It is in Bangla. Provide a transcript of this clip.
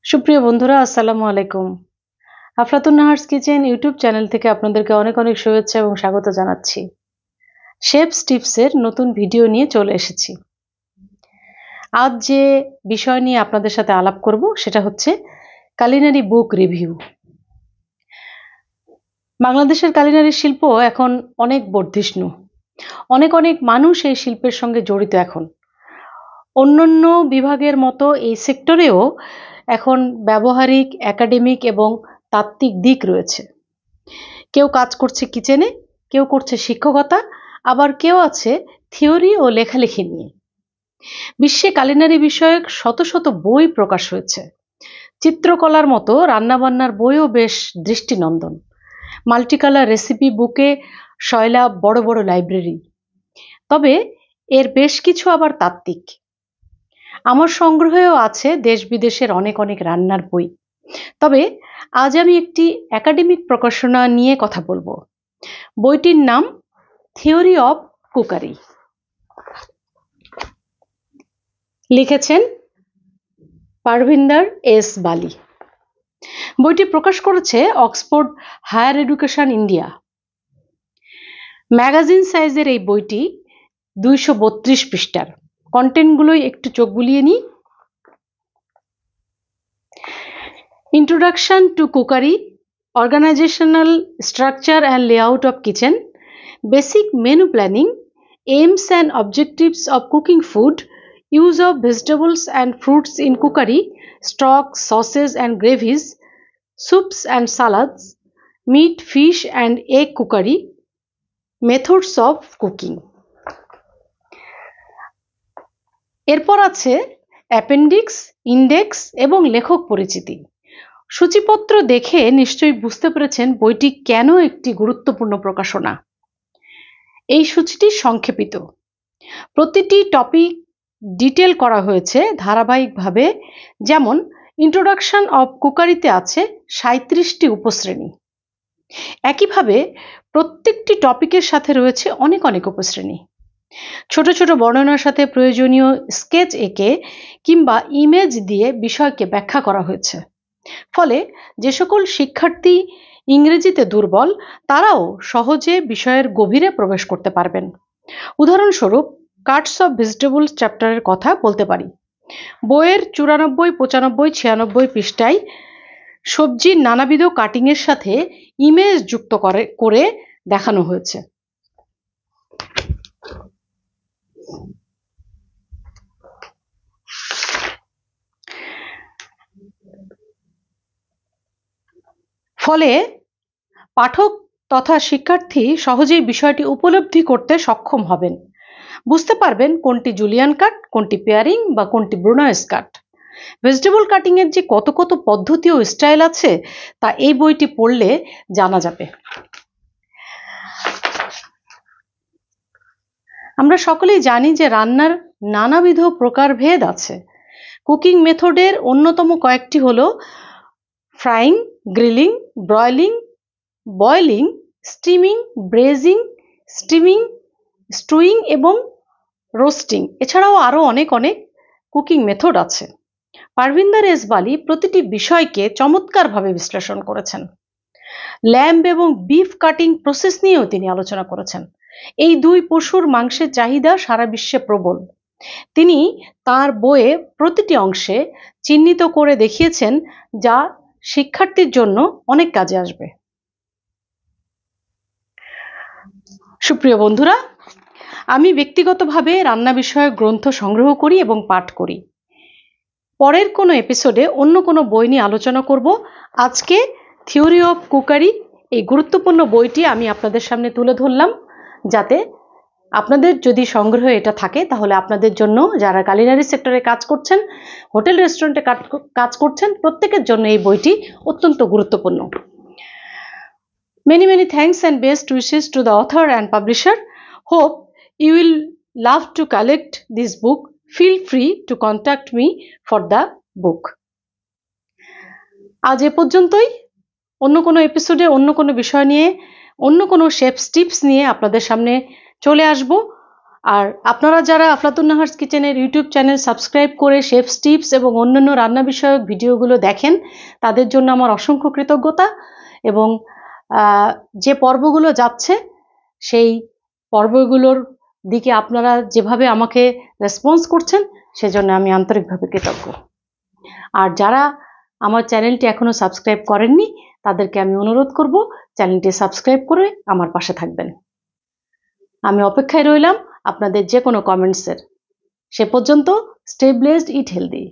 সুপ্রিয় বন্ধুরা, আসসালামু আলাইকুম। আফলাতুন নাহার্স কিচেন ইউটিউব চ্যানেল থেকে আপনাদেরকে অনেক অনেক শুভেচ্ছা এবং স্বাগত জানাচ্ছি। শেফস টিপসের নতুন ভিডিও নিয়ে চলে এসেছি। আজ যে বিষয় নিয়ে আপনাদের সাথে আলাপ করব সেটা হচ্ছে কালিনারি বুক রিভিউ। বাংলাদেশের কালিনারি শিল্প এখন অনেক বর্ধিষ্ণু। অনেক অনেক মানুষ এই শিল্পের সঙ্গে জড়িত এখন। অন্যান্য বিভাগের মতো এই সেক্টরেও এখন ব্যবহারিক, একাডেমিক এবং তাত্ত্বিক দিক রয়েছে। কেউ কাজ করছে কিচেনে, কেউ করছে শিক্ষকতা, আবার কেউ আছে থিওরি ও লেখালেখি নিয়ে। বিশ্বে কালিনারি বিষয়ক শত শত বই প্রকাশ হয়েছে। চিত্রকলার মতো রান্নাবান্নার বইও বেশ দৃষ্টিনন্দন। মাল্টিকালার রেসিপি বুকে শয়লা বড় বড় লাইব্রেরি। তবে এর বেশ কিছু আবার তাত্ত্বিক। আমার সংগ্রহেও আছে দেশ বিদেশের অনেক অনেক রান্নার বই। তবে আজ আমি একটি একাডেমিক প্রকাশনা নিয়ে কথা বলবো। বইটির নাম থিওরি অব কুকারি। লিখেছেন পারভিন্দর এস বালি। বইটি প্রকাশ করেছে Oxford higher education India. Magazine সাইজের এই বইটি 232 পৃষ্ঠার। কন্টেন্টগুলোই একটু চোখ বুলিয়ে নিই। Introduction to cookery, organizational structure and layout of kitchen, basic menu planning, aims and objectives of cooking food, use of vegetables and fruits in cookery, stock, sauces and gravies, soups and salads, meat, fish and egg cookery, methods of cooking. এরপর আছে অ্যাপেন্ডিক্স, ইন্ডেক্স এবং লেখক পরিচিতি। সূচিপত্র দেখে নিশ্চয়ই বুঝতে পেরেছেন বইটি কেন একটি গুরুত্বপূর্ণ প্রকাশনা। এই সূচিটি সংক্ষেপিত। প্রতিটি টপিক ডিটেল করা হয়েছে ধারাবাহিকভাবে। যেমন ইন্ট্রোডাকশন অব কুকারিতে আছে 37টি উপশ্রেণী। একইভাবে প্রত্যেকটি টপিকের সাথে রয়েছে অনেক অনেক উপশ্রেণী। ছোট ছোট বর্ণনার সাথে প্রয়োজনীয় স্কেচ এঁকে কিংবা ইমেজ দিয়ে বিষয়কে ব্যাখ্যা করা হয়েছে। ফলে যে সকল শিক্ষার্থী ইংরেজিতে দুর্বল তারাও সহজে বিষয়ের গভীরে প্রবেশ করতে পারবেন। উদাহরণস্বরূপ কাটস অফ ভেজিটেবলস চ্যাপ্টারের কথা বলতে পারি। বইয়ের 94, 95, 96 পৃষ্ঠায় সবজির নানাবিধ কাটিংয়ের সাথে ইমেজ যুক্ত করে দেখানো হয়েছে। ফলে পাঠক তথা শিক্ষার্থী সহজেই বিষয়টি উপলব্ধি করতে সক্ষম হবেন। বুঝতে পারবেন কোনটি জুলিয়ান কাট, কোনটি পেয়ারিং বা কোনটি ব্রুনয়েস কাট। ভেজিটেবল কাটিং এর যে কত কত পদ্ধতি ও স্টাইল আছে তা এই বইটি পড়লে জানা যাবে। আমরা সকলেই জানি যে রান্নার নানাবিধ প্রকারভেদ আছে। কুকিং মেথডের অন্যতম কয়েকটি হলো frying, grilling, broiling, boiling, steaming, braising, steaming, stewing এবং রোস্টিং। এছাড়াও আরও অনেক অনেক কুকিং মেথড আছে। পারভিন্দর এস বালি প্রতিটি বিষয়কে চমৎকারভাবে বিশ্লেষণ করেছেন। ল্যাম্ব এবং বিফ কাটিং প্রসেস নিয়েও তিনি আলোচনা করেছেন। এই দুই পশুর মাংসের চাহিদা সারা বিশ্বে প্রবল। তিনি তার বইয়ে প্রতিটি অংশে চিহ্নিত করে দেখিয়েছেন যা শিক্ষার্থীর জন্য অনেক কাজে আসবে। সুপ্রিয় বন্ধুরা, আমি ব্যক্তিগতভাবে রান্না বিষয়ক গ্রন্থ সংগ্রহ করি এবং পাঠ করি। পরের কোনো এপিসোডে অন্য কোনো বই নিয়ে আলোচনা করব। আজকে থিওরি অফ কুকারি এই গুরুত্বপূর্ণ বইটি আমি আপনাদের সামনে তুলে ধরলাম, যাতে আপনাদের যদি সংগ্রহ এটা থাকে তাহলে আপনাদের জন্য, যারা কালিনারি সেক্টরে কাজ করছেন, হোটেল রেস্টুরেন্টে কাজ করছেন, প্রত্যেকের জন্য এই বইটি অত্যন্ত গুরুত্বপূর্ণ। Many many thanks and best wishes to the author and publisher. Hope you will love to collect this book. Feel free to contact me for the book. আজ এ পর্যন্তই। অন্য কোনো এপিসোডে অন্য কোনো বিষয় নিয়ে, অন্য কোনো শেফস টিপস নিয়ে আপনাদের সামনে চলে আসব। আর আপনারা যারা আফলাতুন নাহার্স কিচেনের ইউটিউব চ্যানেল সাবস্ক্রাইব করে শেফস টিপস এবং অন্যান্য রান্না বিষয়ক ভিডিওগুলো দেখেন, তাদের জন্য আমার অসংখ্য কৃতজ্ঞতা। এবং যে পর্বগুলো যাচ্ছে সেই পর্বগুলোর দিকে আপনারা যেভাবে আমাকে রেসপন্স করছেন, সেজন্য আমি আন্তরিকভাবে কৃতজ্ঞ। আর যারা আমার চ্যানেলটি এখনো সাবস্ক্রাইব করেননি, তাদেরকে আমি অনুরোধ করব চ্যানেলটি সাবস্ক্রাইব করে আমার পাশে থাকবেন। আমি অপেক্ষায় রইলাম আপনাদের যে কোনো কমেন্টসের। সে পর্যন্ত স্টে ব্লেসড, ইট হেলদি।